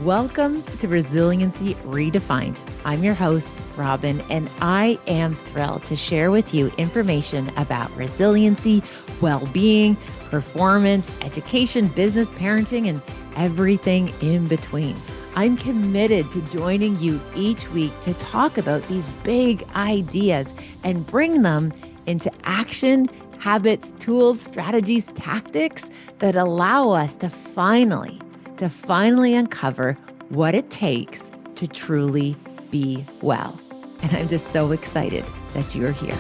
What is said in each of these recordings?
Welcome to Resiliency Redefined. I'm your host, Robyne, and I am thrilled to share with you information about resiliency, well-being, performance, education, business, parenting, and everything in between. I'm committed to joining you each week to talk about these big ideas and bring them into action, habits, tools, strategies, tactics that allow us to finally uncover what it takes to truly be well. And I'm just so excited that you're here.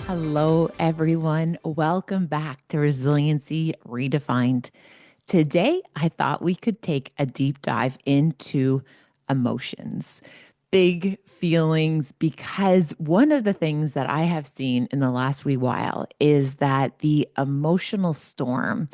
Hello, everyone. Welcome back to Resiliency Redefined. Today, I thought we could take a deep dive into emotions, big feelings, because one of the things that I have seen in the last wee while is that the emotional storm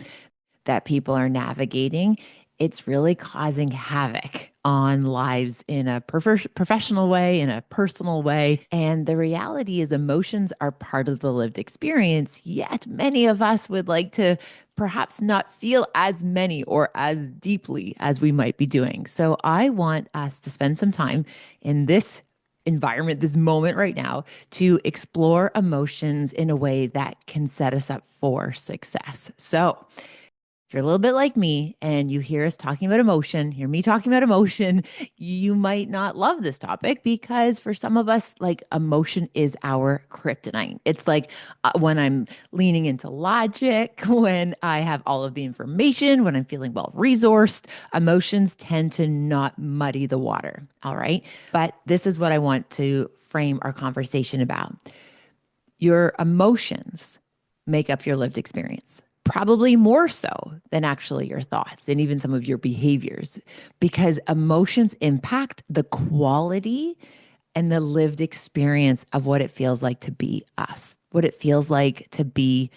that people are navigating, it's really causing havoc on lives in a professional way, in a personal way. And the reality is emotions are part of the lived experience, yet many of us would like to perhaps not feel as many or as deeply as we might be doing. So I want us to spend some time in this environment, this moment right now, to explore emotions in a way that can set us up for success. So if you're a little bit like me and you hear us talking about emotion, hear me talking about emotion, you might not love this topic because for some of us, like emotion is our kryptonite. It's like when I'm leaning into logic, when I have all of the information, when I'm feeling well resourced, emotions tend to not muddy the water. All right. But this is what I want to frame our conversation about. Your emotions make up your lived experience, probably more so than actually your thoughts and even some of your behaviors, because emotions impact the quality and the lived experience of what it feels like to be us, what it feels like to be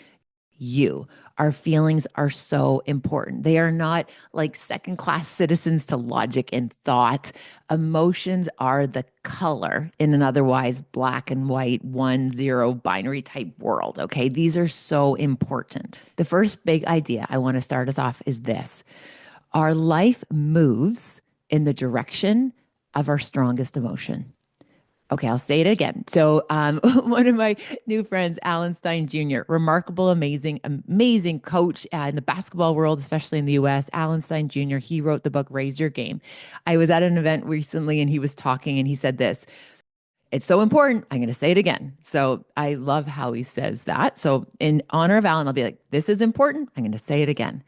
you. Our feelings are so important. They are not like second class citizens to logic and thought. Emotions are the color in an otherwise black and white, 1-0 binary type world. Okay. These are so important. The first big idea I want to start us off is this: our life moves in the direction of our strongest emotion. Okay, I'll say it again. So, one of my new friends, Alan Stein Jr., remarkable, amazing coach in the basketball world, especially in the US. Alan Stein Jr., he wrote the book Raise Your Game. I was at an event recently and he was talking and he said this: it's so important. I'm going to say it again. So, I love how he says that. So, in honor of Alan, I'll be like, this is important. I'm going to say it again.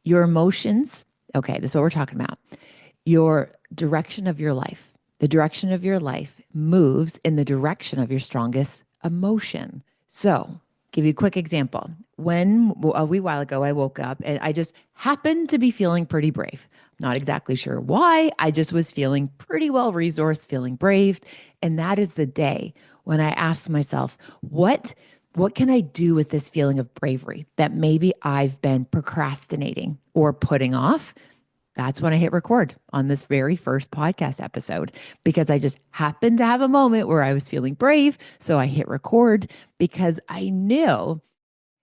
Your emotions, okay, this is what we're talking about. Your direction of your life. The direction of your life moves in the direction of your strongest emotion. So, give you a quick example. When a wee while ago I woke up and I just happened to be feeling pretty brave. Not exactly sure why. I just was feeling pretty well resourced, feeling brave. And that is the day when I asked myself, what can I do with this feeling of bravery that maybe I've been procrastinating or putting off? That's when I hit record on this very first podcast episode, because I just happened to have a moment where I was feeling brave. So I hit record because I knew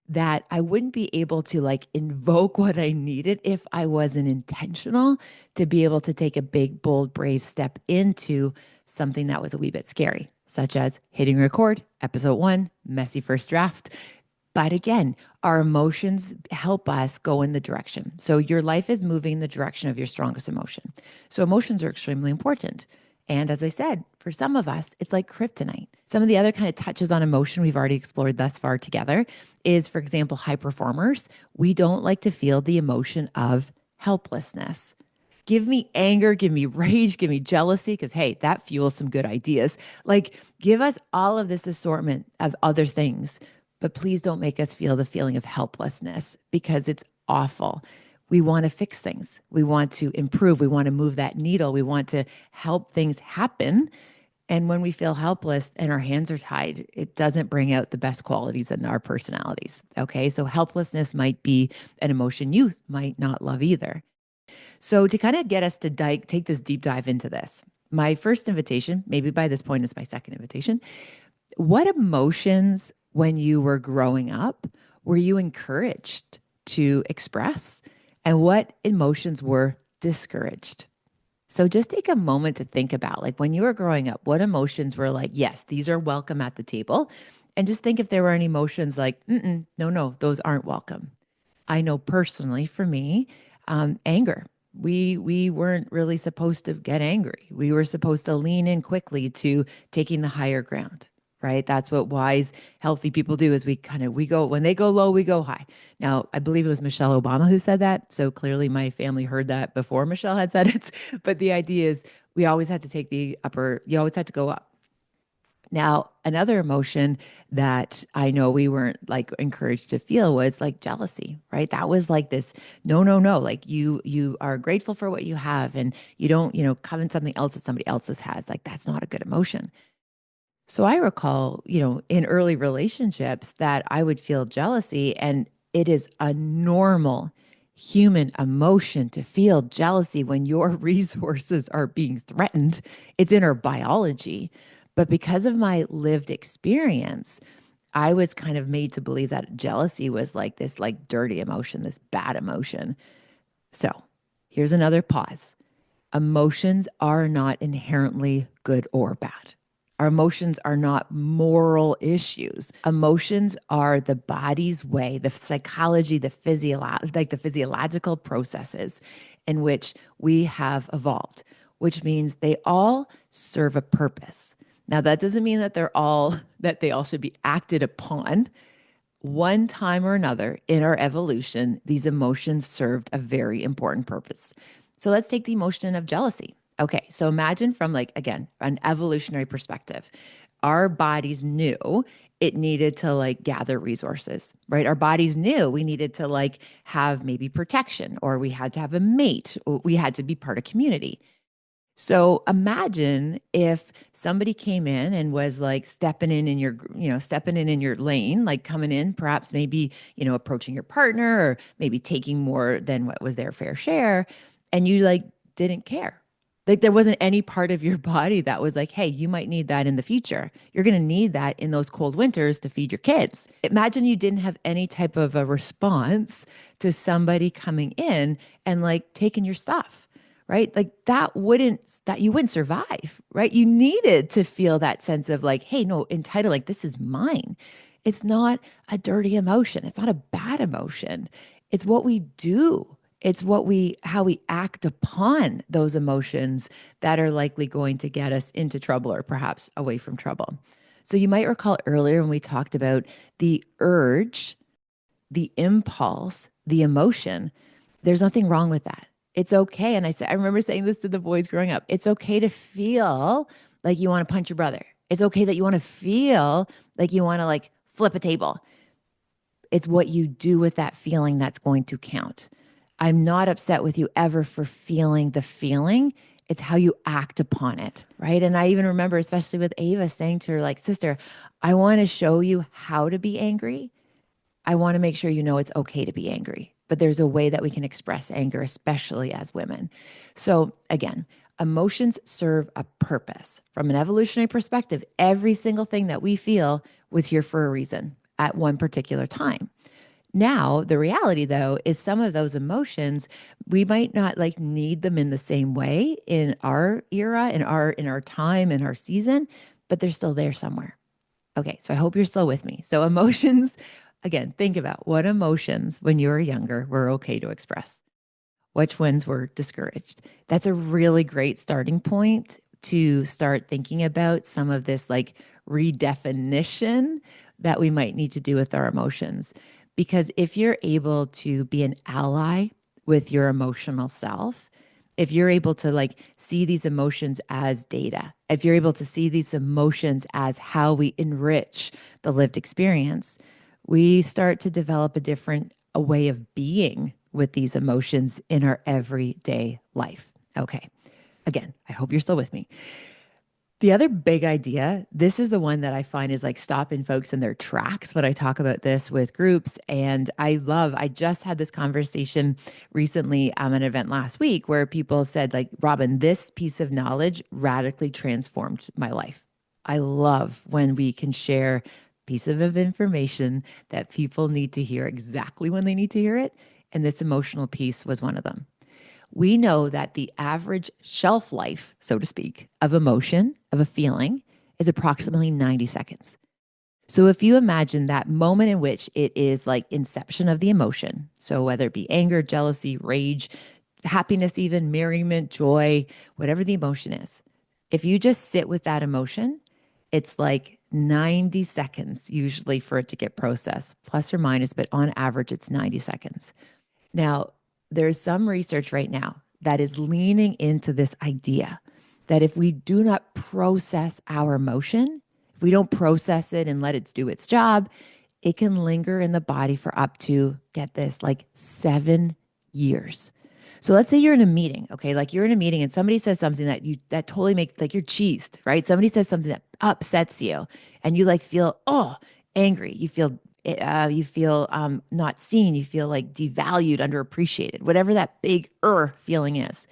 that I wouldn't be able to like invoke what I needed if I wasn't intentional to be able to take a big, bold, brave step into something that was a wee bit scary, such as hitting record, episode 1, messy first draft. But again, our emotions help us go in the direction. So your life is moving in the direction of your strongest emotion. So emotions are extremely important. And as I said, for some of us, it's like kryptonite. Some of the other kind of touches on emotion we've already explored thus far together is, for example, high performers. We don't like to feel the emotion of helplessness. Give me anger, give me rage, give me jealousy, because hey, that fuels some good ideas. Like, give us all of this assortment of other things, but please don't make us feel the feeling of helplessness, because it's awful. We want to fix things. We want to improve. We want to move that needle. We want to help things happen. And when we feel helpless and our hands are tied, it doesn't bring out the best qualities in our personalities. Okay. So helplessness might be an emotion you might not love either. So to kind of get us to take this deep dive into this, my first invitation, maybe by this point it's my second invitation. What emotions, when you were growing up, were you encouraged to express? And what emotions were discouraged? So just take a moment to think about, like, when you were growing up, what emotions were like, yes, these are welcome at the table. And just think if there were any emotions like, no, no, those aren't welcome. I know personally for me, anger. We weren't really supposed to get angry. We were supposed to lean in quickly to taking the higher ground, right? That's what wise, healthy people do. Is we go when they go low, we go high. Now, I believe it was Michelle Obama who said that. So clearly, my family heard that before Michelle had said it. But the idea is, we always had to take the upper. You always had to go up. Now, another emotion that I know we weren't like encouraged to feel was like jealousy, right? That was like this, no, no, no. Like you are grateful for what you have, and you don't, covet something else that somebody else's has. Like that's not a good emotion. So I recall, in early relationships that I would feel jealousy, and it is a normal human emotion to feel jealousy when your resources are being threatened. It's in our biology. But because of my lived experience, I was kind of made to believe that jealousy was like this like dirty emotion, this bad emotion. So here's another pause. Emotions are not inherently good or bad. Our emotions are not moral issues. Emotions are the body's way, the psychology, the physiological processes in which we have evolved, which means they all serve a purpose. Now, that doesn't mean that they all should be acted upon. One time or another in our evolution, these emotions served a very important purpose. So let's take the emotion of jealousy. Okay, so imagine from, like, again, an evolutionary perspective. Our bodies knew it needed to like gather resources, right? Our bodies knew we needed to like have maybe protection, or we had to have a mate, or we had to be part of community. So imagine if somebody came in and was like stepping in your lane, like coming in, perhaps maybe, approaching your partner, or maybe taking more than what was their fair share. And you like didn't care. Like there wasn't any part of your body that was like, hey, you might need that in the future. You're going to need that in those cold winters to feed your kids. Imagine you didn't have any type of a response to somebody coming in and like taking your stuff, right? Like that you wouldn't survive, right? You needed to feel that sense of like, hey, no, entitled, like this is mine. It's not a dirty emotion. It's not a bad emotion. It's what we do. It's how we act upon those emotions that are likely going to get us into trouble, or perhaps away from trouble. So you might recall earlier when we talked about the urge, the impulse, the emotion. There's nothing wrong with that. It's okay. And I remember saying this to the boys growing up. It's okay to feel like you want to punch your brother. It's okay that you want to feel like you want to like flip a table. It's what you do with that feeling that's going to count. I'm not upset with you ever for feeling the feeling. It's how you act upon it, right? And I even remember, especially with Ava, saying to her, like, sister, I want to show you how to be angry. I want to make sure you know it's okay to be angry, but there's a way that we can express anger, especially as women. So, again, emotions serve a purpose. From an evolutionary perspective, every single thing that we feel was here for a reason at one particular time. Now, the reality though is some of those emotions, we might not like need them in the same way in our era, in our time, in our season, but they're still there somewhere. Okay, so I hope you're still with me. So emotions, again, think about what emotions when you were younger were okay to express. Which ones were discouraged? That's a really great starting point to start thinking about some of this like redefinition that we might need to do with our emotions. Because if you're able to be an ally with your emotional self, if you're able to like see these emotions as data, if you're able to see these emotions as how we enrich the lived experience, we start to develop a way of being with these emotions in our everyday life. Okay. Again, I hope you're still with me. The other big idea, this is the one that I find is like stopping folks in their tracks when I talk about this with groups. And I just had this conversation recently at an event last week where people said, like, Robyne, this piece of knowledge radically transformed my life. I love when we can share pieces of information that people need to hear exactly when they need to hear it. And this emotional piece was one of them. We know that the average shelf life, so to speak, of emotion, of a feeling, is approximately 90 seconds. So if you imagine that moment in which it is like inception of the emotion, so whether it be anger, jealousy, rage, happiness, even merriment, joy, whatever the emotion is, if you just sit with that emotion, it's like 90 seconds usually for it to get processed, plus or minus, but on average, it's 90 seconds. Now, there's some research right now that is leaning into this idea that if we do not process our emotion, if we don't process it and let it do its job, it can linger in the body for up to, get this, like 7 years. So let's say you're in a meeting, okay? Like you're in a meeting and somebody says something that totally makes like you're cheesed, right? Somebody says something that upsets you and you like feel angry. You feel not seen. You feel like devalued, underappreciated, whatever that big feeling is.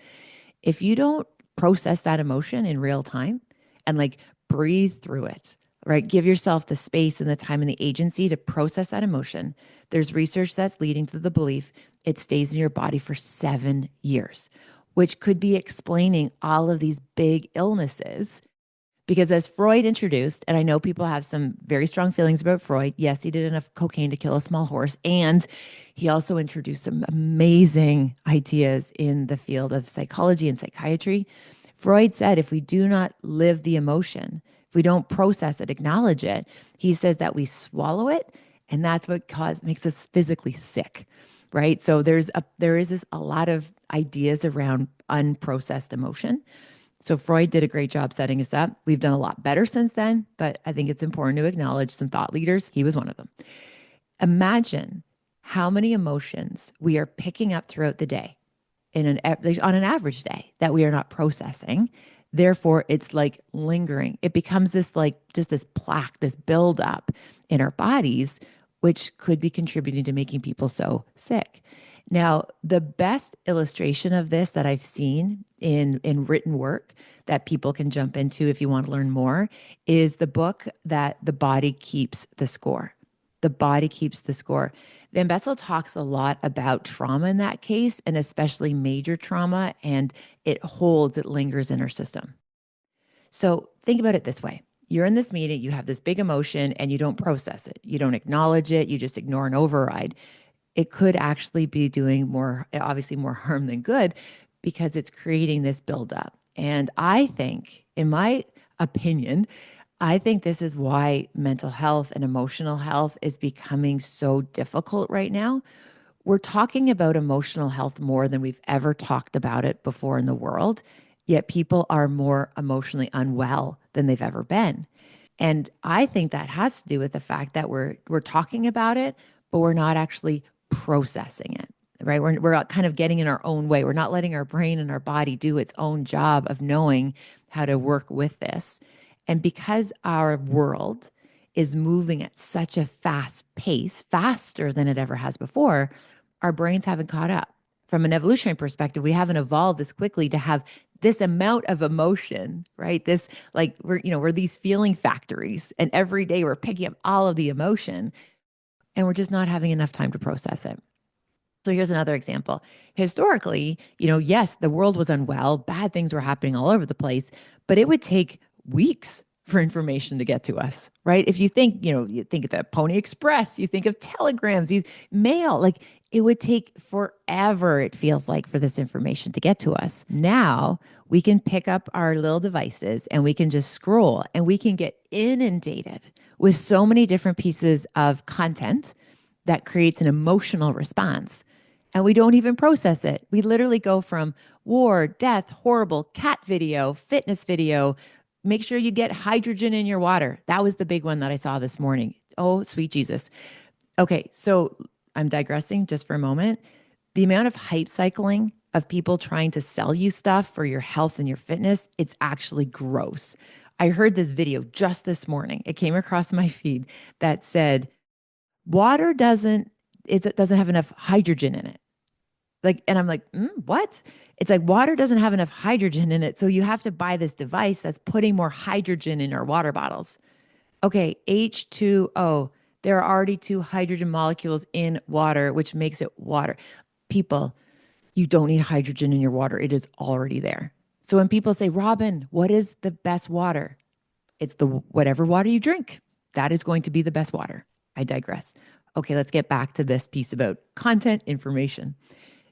If you don't process that emotion in real time and like breathe through it, right? Give yourself the space and the time and the agency to process that emotion. There's research that's leading to the belief it stays in your body for 7 years, which could be explaining all of these big illnesses because as Freud introduced, and I know people have some very strong feelings about Freud. Yes, he did enough cocaine to kill a small horse. And he also introduced some amazing ideas in the field of psychology and psychiatry. Freud said if we do not live the emotion, if we don't process it, acknowledge it, he says that we swallow it. And that's what makes us physically sick. Right. So there is a lot of ideas around unprocessed emotion. So Freud did a great job setting us up. We've done a lot better since then, but I think it's important to acknowledge some thought leaders. He was one of them. Imagine how many emotions we are picking up throughout the day on an average day that we are not processing. Therefore, it's like lingering. It becomes this like just this plaque, this buildup in our bodies, which could be contributing to making people so sick. Now, the best illustration of this that I've seen in written work that people can jump into if you want to learn more is the book that The Body Keeps the Score. The Body Keeps the Score. Van Bessel talks a lot about trauma in that case, and especially major trauma, and it lingers in our system. So think about it this way. You're in this meeting, you have this big emotion, and you don't process it. You don't acknowledge it. You just ignore and override. It could actually be doing more, obviously more harm than good because it's creating this buildup. And I think, in my opinion, I think this is why mental health and emotional health is becoming so difficult right now. We're talking about emotional health more than we've ever talked about it before in the world, yet people are more emotionally unwell than they've ever been. And I think that has to do with the fact that we're talking about it, but we're not actually processing it. Right. We're kind of getting in our own way. We're not letting our brain and our body do its own job of knowing how to work with this. And because our world is moving at such a fast pace, faster than it ever has before, our brains haven't caught up. From an evolutionary perspective, we haven't evolved this quickly to have this amount of emotion, right? This like we're these feeling factories, and every day we're picking up all of the emotion, and we're just not having enough time to process it. So here's another example. Historically, yes, the world was unwell, bad things were happening all over the place, but it would take weeks for information to get to us, right? If you think, you think of the Pony Express, you think of telegrams, mail, like it would take forever, it feels like, for this information to get to us. Now we can pick up our little devices and we can just scroll and we can get inundated with so many different pieces of content that creates an emotional response. And we don't even process it. We literally go from war, death, horrible, cat video, fitness video. Make sure you get hydrogen in your water. That was the big one that I saw this morning. Oh, sweet Jesus. Okay, so I'm digressing just for a moment. The amount of hype cycling of people trying to sell you stuff for your health and your fitness, it's actually gross. I heard this video just this morning. It came across my feed that said water doesn't have enough hydrogen in it. Like, and I'm like, what? It's like water doesn't have enough hydrogen in it. So you have to buy this device that's putting more hydrogen in our water bottles. Okay, H2O. There are already two hydrogen molecules in water, which makes it water. People, you don't need hydrogen in your water. It is already there. So when people say, Robin, what is the best water? It's the whatever water you drink. That is going to be the best water. I digress. Okay, let's get back to this piece about content information.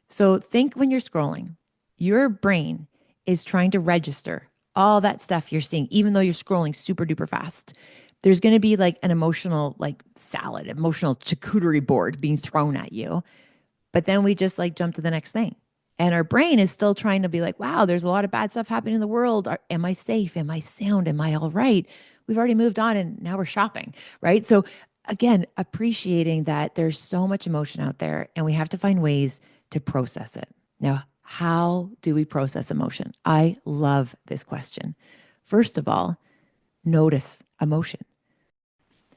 So think when you're scrolling, your brain is trying to register all that stuff you're seeing, even though you're scrolling super duper fast. There's going to be like an emotional, like salad, emotional charcuterie board being thrown at you. But then we just like jump to the next thing. And our brain is still trying to be like, wow, there's a lot of bad stuff happening in the world. Am I safe? Am I sound? Am I all right? We've already moved on and now we're shopping, right? So, again, appreciating that there's so much emotion out there and we have to find ways to process it. Now, how do we process emotion? I love this question. First of all, notice emotion.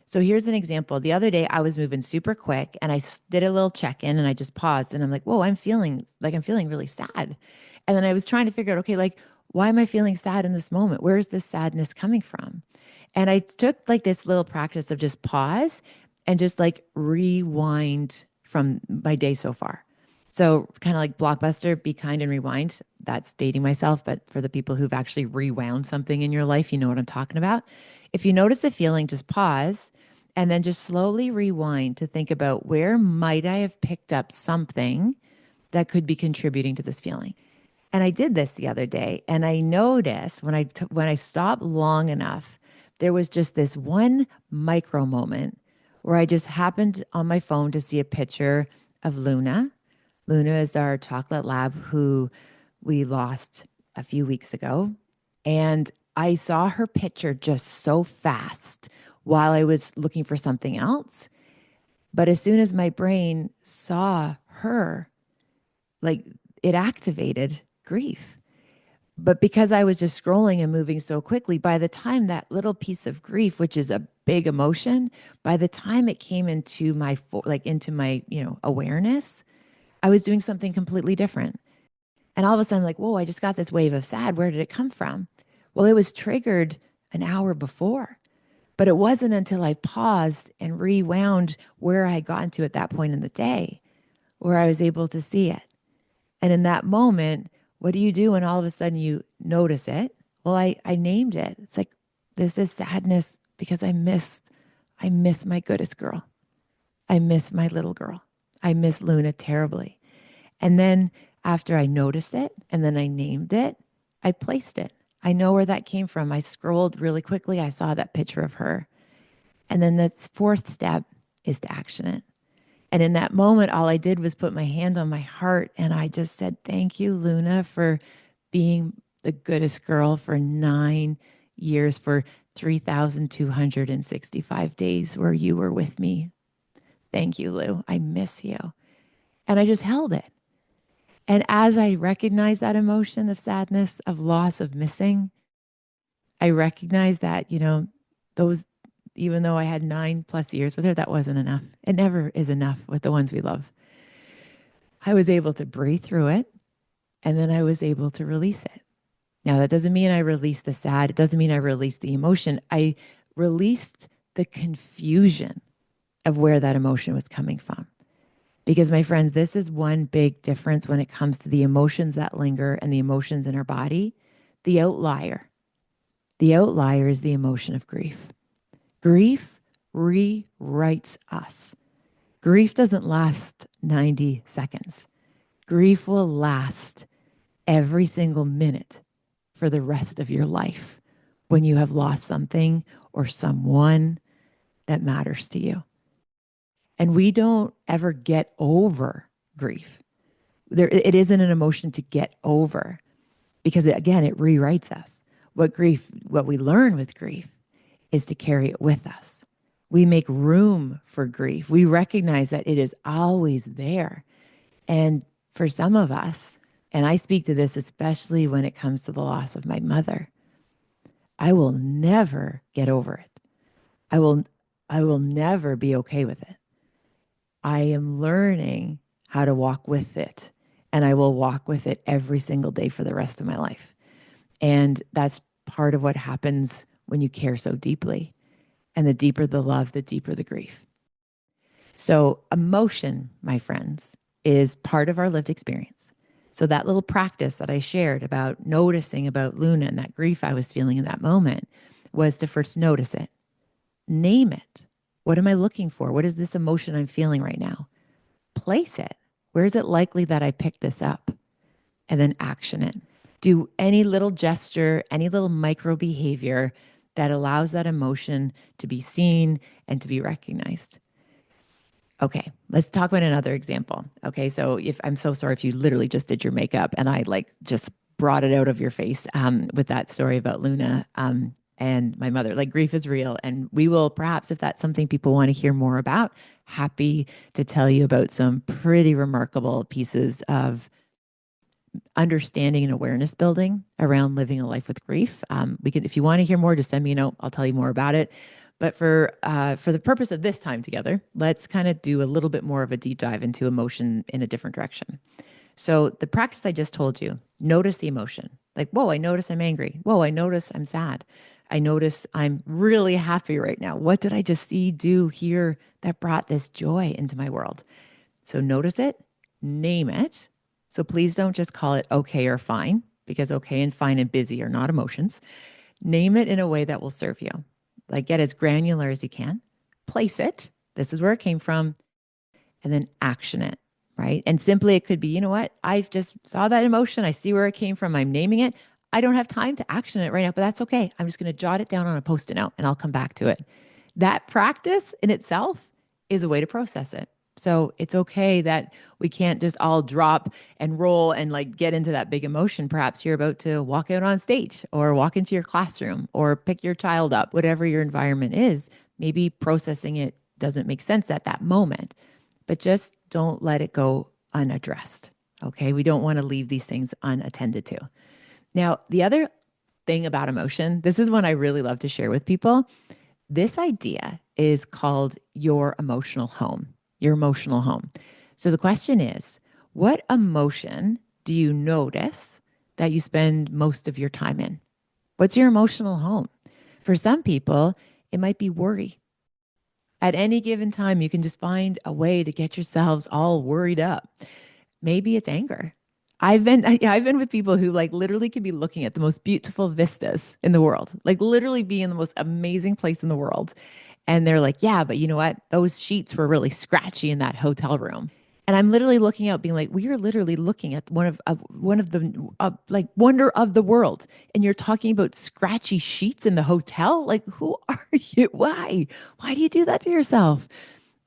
So here's an example. The other day I was moving super quick and did a little check in and I just paused and I'm like, whoa, I'm feeling really sad. And then I was trying to figure out, okay, like, why am I feeling sad in this moment? Where is this sadness coming from? And I took like this little practice of just pause and just like rewind from my day so far. So kind of like Blockbuster, be kind and rewind. That's dating myself, but for the people who've actually rewound something in your life, you know what I'm talking about. If you notice a feeling, just pause and then just slowly rewind to think about where might I have picked up something that could be contributing to this feeling. And I did this the other day, and I noticed when I stopped long enough, there was just this one micro moment where I just happened on my phone to see a picture of Luna. Luna is our chocolate lab who we lost a few weeks ago. And I saw her picture just so fast while I was looking for something else. But as soon as my brain saw her, like it activated grief. But because I was just scrolling and moving so quickly, by the time that little piece of grief, which is a big emotion, by the time it came into my awareness, I was doing something completely different. And all of a sudden, I'm like, whoa, I just got this wave of sad. Where did it come from? Well, it was triggered an hour before, but it wasn't until I paused and rewound where I had gotten to at that point in the day where I was able to see it. And in that moment, what do you do when all of a sudden you notice it? Well, I named it. It's like, this is sadness because I miss my goodest girl. I miss my little girl. I miss Luna terribly. And then after I noticed it and then I named it, I placed it. I know where that came from. I scrolled really quickly. I saw that picture of her. And then the fourth step is to action it. And in that moment, all I did was put my hand on my heart and I just said, thank you, Luna, for being the goodest girl for 9 years, for 3,265 days where you were with me. Thank you, Lou. I miss you. And I just held it. And as I recognized that emotion of sadness, of loss, of missing, I recognized that, those, even though I had 9+ years with her, that wasn't enough. It never is enough with the ones we love. I was able to breathe through it and then I was able to release it. Now, that doesn't mean I released the sad. It doesn't mean I released the emotion. I released the confusion of where that emotion was coming from. Because, my friends, this is one big difference when it comes to the emotions that linger and the emotions in our body. The outlier. The outlier is the emotion of grief. Grief rewrites us. Grief doesn't last 90 seconds. Grief will last every single minute for the rest of your life when you have lost something or someone that matters to you. And we don't ever get over grief. It isn't an emotion to get over because again, it rewrites us. What we learn with grief is to carry it with us. We make room for grief. We recognize that it is always there. And for some of us, and I speak to this especially when it comes to the loss of my mother, I will never get over it. I will I will never be okay with it. I am learning how to walk with it, and I will walk with it every single day for the rest of my life. And that's part of what happens when you care so deeply. And the deeper the love, the deeper the grief. So, emotion, my friends, is part of our lived experience. So, that little practice that I shared about noticing about Luna and that grief I was feeling in that moment was to first notice it, name it. What am I looking for? What is this emotion I'm feeling right now? Place it. Where is it likely that I picked this up? And then action it. Do any little gesture, any little micro behavior that allows that emotion to be seen and to be recognized. Okay, let's talk about another example. Okay, so if I'm so sorry if you literally just did your makeup and I like just brought it out of your face with that story about Luna and my mother. Like grief is real, and we will perhaps, if that's something people want to hear more about, happy to tell you about some pretty remarkable pieces of understanding and awareness building around living a life with grief. We could, if you want to hear more, just send me a note. I'll tell you more about it. But for the purpose of this time together, let's kind of do a little bit more of a deep dive into emotion in a different direction. So the practice I just told you, notice the emotion. Like, whoa, I notice I'm angry. Whoa, I notice I'm sad. I notice I'm really happy right now. What did I just see, do, hear that brought this joy into my world? So notice it, name it. So please don't just call it okay or fine, because okay and fine and busy are not emotions. Name it in a way that will serve you. Like get as granular as you can. Place it. This is where it came from. And then action it. Right. And simply it could be, you know what? I just saw that emotion. I see where it came from. I'm naming it. I don't have time to action it right now, but that's okay. I'm just going to jot it down on a post-it note and I'll come back to it. That practice in itself is a way to process it. So it's okay that we can't just all drop and roll and like get into that big emotion. Perhaps you're about to walk out on stage or walk into your classroom or pick your child up, whatever your environment is. Maybe processing it doesn't make sense at that moment, but just don't let it go unaddressed. Okay. We don't want to leave these things unattended to. Now, the other thing about emotion, this is one I really love to share with people. This idea is called your emotional home, your emotional home. So the question is, what emotion do you notice that you spend most of your time in? What's your emotional home? For some people, it might be worry. At any given time, you can just find a way to get yourselves all worried up. Maybe it's anger. I've been with people who like literally could be looking at the most beautiful vistas in the world, like literally be in the most amazing place in the world. And they're like, yeah, but you know what? Those sheets were really scratchy in that hotel room. And I'm literally looking out, being like, we are literally looking at one of the like wonder of the world, and you're talking about scratchy sheets in the hotel. Like, who are you? Why do you do that to yourself?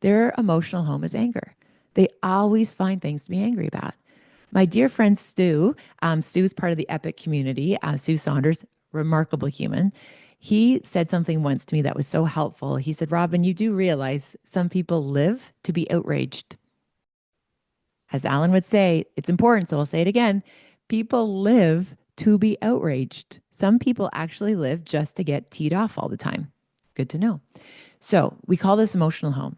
Their emotional home is anger. They always find things to be angry about. My dear friend Stu, Stu is part of the Epic community. Stu Saunders, remarkable human. He said something once to me that was so helpful. He said, Robyne, you do realize some people live to be outraged. As Alan would say, it's important, so I'll say it again. People live to be outraged. Some people actually live just to get teed off all the time. Good to know. So we call this emotional home.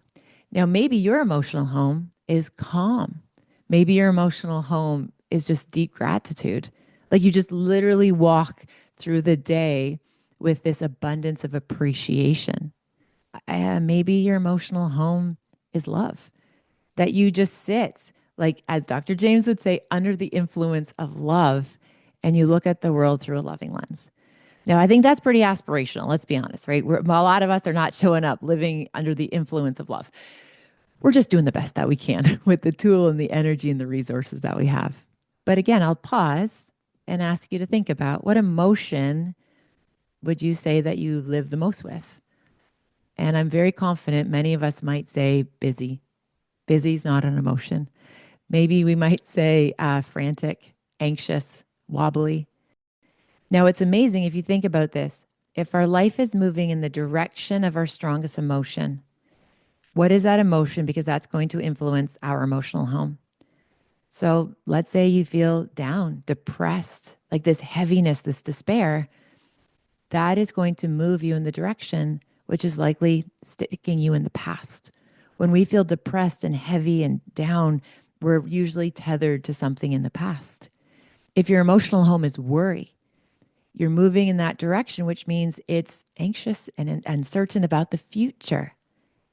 Now, maybe your emotional home is calm. Maybe your emotional home is just deep gratitude. Like you just literally walk through the day with this abundance of appreciation. Maybe your emotional home is love, that you just sit, like as Dr. James would say, under the influence of love, and you look at the world through a loving lens. Now, I think that's pretty aspirational. Let's be honest, right? A lot of us are not showing up living under the influence of love. We're just doing the best that we can with the tool and the energy and the resources that we have. But again, I'll pause and ask you to think about what emotion would you say that you live the most with? And I'm very confident many of us might say busy. Busy is not an emotion. Maybe we might say frantic, anxious, wobbly. Now, it's amazing if you think about this. If our life is moving in the direction of our strongest emotion, what is that emotion? Because that's going to influence our emotional home. So let's say you feel down, depressed, like this heaviness, this despair. that is going to move you in the direction which is likely sticking you in the past. When we feel depressed and heavy and down, we're usually tethered to something in the past. If your emotional home is worry, you're moving in that direction, which means it's anxious and uncertain about the future.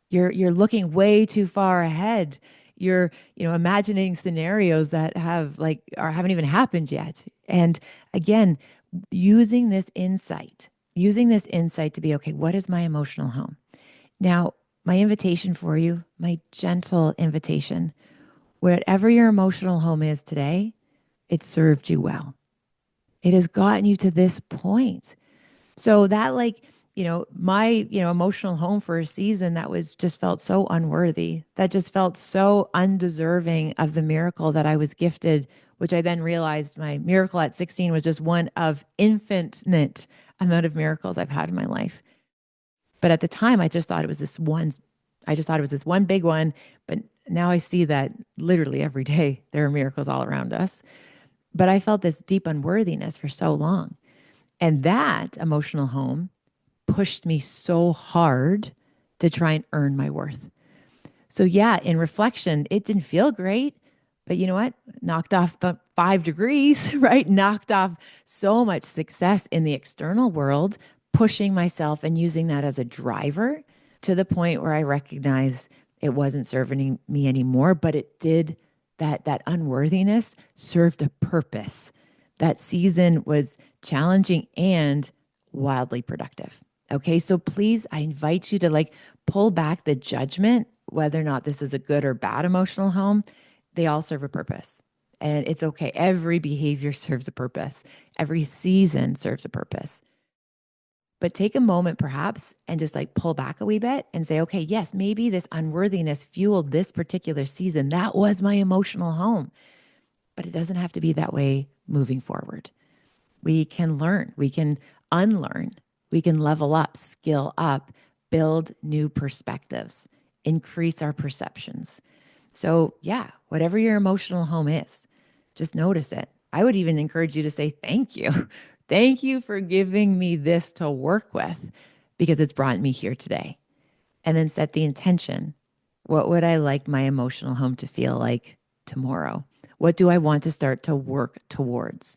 You're looking way too far ahead. You're, imagining scenarios that haven't even happened yet. And again, using this insight to be, okay, what is my emotional home? Now, my invitation for you, my gentle invitation, whatever your emotional home is today, it served you well. It has gotten you to this point. So that my, emotional home for a season that was just felt so unworthy, that just felt so undeserving of the miracle that I was gifted, which I then realized my miracle at 16 was just one of infinite amount of miracles I've had in my life. But at the time, I just thought it was this one big one. But now I see that literally every day there are miracles all around us. But I felt this deep unworthiness for so long. And that emotional home pushed me so hard to try and earn my worth. So yeah, in reflection, it didn't feel great, but you know what? Knocked off about 5 degrees, right? Knocked off so much success in the external world, pushing myself and using that as a driver to the point where I recognized it wasn't serving me anymore, but it did. That unworthiness served a purpose. That season was challenging and wildly productive. Okay, so please, I invite you to pull back the judgment, whether or not this is a good or bad emotional home. They all serve a purpose. And it's okay. Every behavior serves a purpose. Every season serves a purpose. But take a moment perhaps and just pull back a wee bit and say, okay, yes, maybe this unworthiness fueled this particular season. That was my emotional home. But it doesn't have to be that way moving forward. We can learn, we can unlearn, we can level up, skill up, build new perspectives, increase our perceptions. So yeah, whatever your emotional home is, just notice it. I would even encourage you to say, thank you. Thank you for giving me this to work with because it's brought me here today. And then set the intention. What would I like my emotional home to feel like tomorrow? What do I want to start to work towards?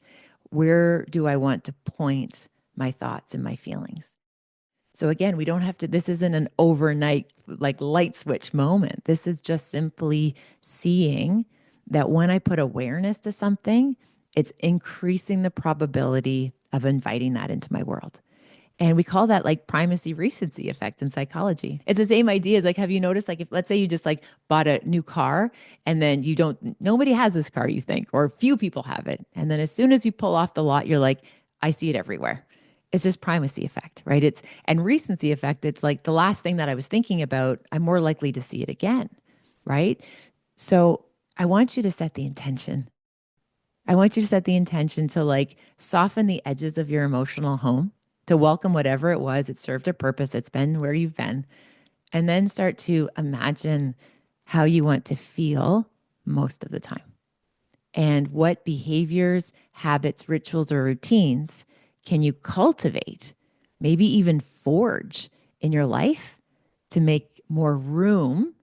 Where do I want to point my thoughts and my feelings? So again, we don't have to, this isn't an overnight light switch moment. This is just simply seeing that when I put awareness to something, it's increasing the probability of inviting that into my world. And we call that primacy recency effect in psychology. It's the same idea as have you noticed if let's say you just bought a new car and then nobody has this car, you think, or few people have it. And then as soon as you pull off the lot, you're like, I see it everywhere. It's just primacy effect, right? And recency effect. It's the last thing that I was thinking about, I'm more likely to see it again, right? So I want you to set the intention. I want you to set the intention to soften the edges of your emotional home, to welcome whatever it was. It served a purpose. It's been where you've been. And then start to imagine how you want to feel most of the time. And what behaviors, habits, rituals, or routines can you cultivate, maybe even forge in your life to make more room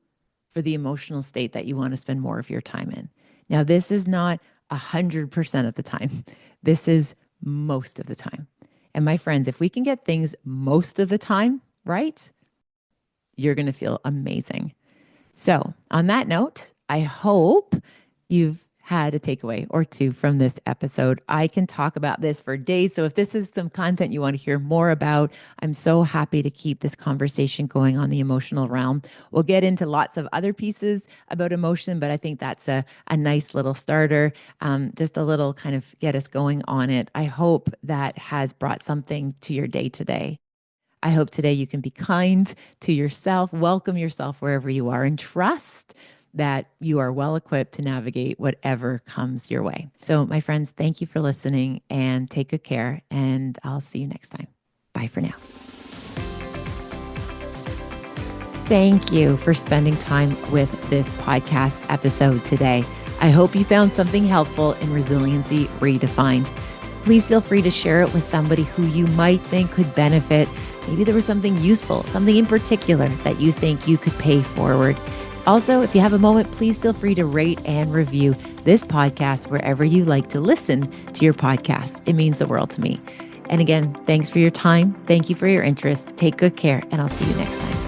for the emotional state that you want to spend more of your time in. Now, this is not 100% of the time. This is most of the time. And my friends, if we can get things most of the time right, you're going to feel amazing. So on that note, I hope you've had a takeaway or two from this episode. I can talk about this for days. So if this is some content you want to hear more about, I'm so happy to keep this conversation going on the emotional realm. We'll get into lots of other pieces about emotion, but I think that's a nice little starter, just a little kind of get us going on it. I hope that has brought something to your day today. I hope today you can be kind to yourself, welcome yourself wherever you are, and trust that you are well equipped to navigate whatever comes your way. So my friends, thank you for listening and take good care, and I'll see you next time. Bye for now. Thank you for spending time with this podcast episode today. I hope you found something helpful in Resiliency Redefined. Please feel free to share it with somebody who you might think could benefit. Maybe there was something useful, something in particular that you think you could pay forward. Also, if you have a moment, please feel free to rate and review this podcast wherever you like to listen to your podcasts. It means the world to me. And again, thanks for your time. Thank you for your interest. Take good care, and I'll see you next time.